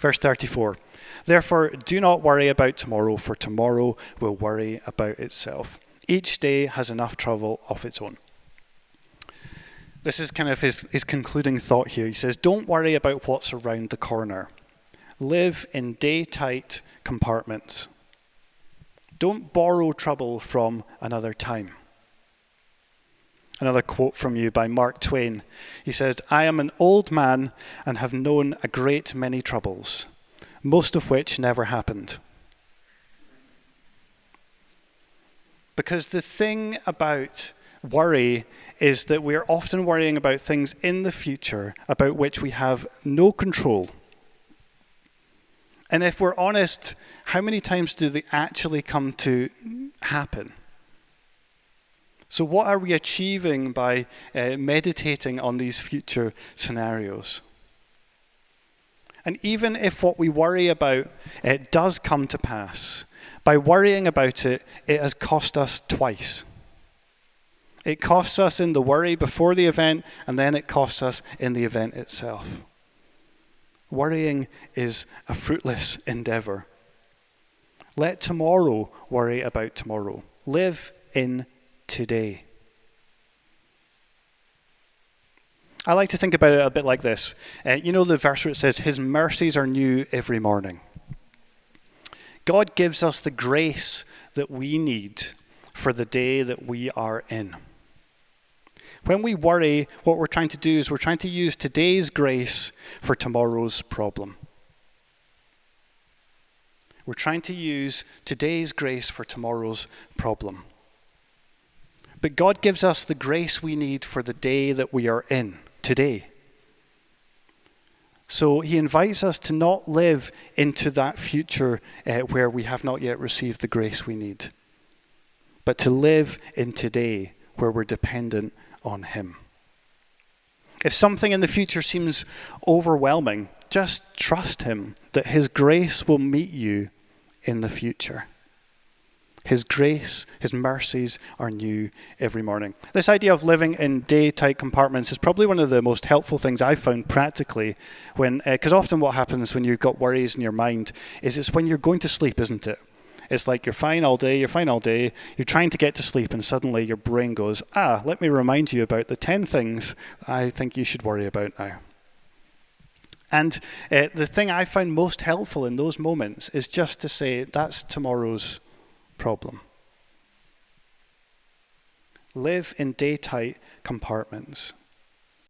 Verse 34, therefore do not worry about tomorrow, for tomorrow will worry about itself. Each day has enough trouble of its own. This is kind of his concluding thought here. He says, don't worry about what's around the corner. Live in day-tight compartments. Don't borrow trouble from another time. Another quote from you by Mark Twain. He says, I am an old man and have known a great many troubles, most of which never happened. Because the thing about worry is that we're often worrying about things in the future about which we have no control. And if we're honest, how many times do they actually come to happen? So what are we achieving by meditating on these future scenarios? And even if what we worry about does come to pass, by worrying about it, it has cost us twice. It costs us in the worry before the event, and then it costs us in the event itself. Worrying is a fruitless endeavor. Let tomorrow worry about tomorrow. Live in today. I like to think about it a bit like this. You know the verse where it says, his mercies are new every morning. God gives us the grace that we need for the day that we are in. When we worry, what we're trying to do is we're trying to use today's grace for tomorrow's problem. We're trying to use today's grace for tomorrow's problem. But God gives us the grace we need for the day that we are in, today. So he invites us to not live into that future where we have not yet received the grace we need, but to live in today where we're dependent on him. If something in the future seems overwhelming, just trust him that his grace will meet you in the future. His grace, his mercies are new every morning. This idea of living in day-tight compartments is probably one of the most helpful things I've found practically because often what happens when you've got worries in your mind is it's when you're going to sleep, isn't it? It's like you're fine all day, you're trying to get to sleep, and suddenly your brain goes, let me remind you about the 10 things I think you should worry about now. And the thing I find most helpful in those moments is just to say, that's tomorrow's problem. Live in day-tight compartments.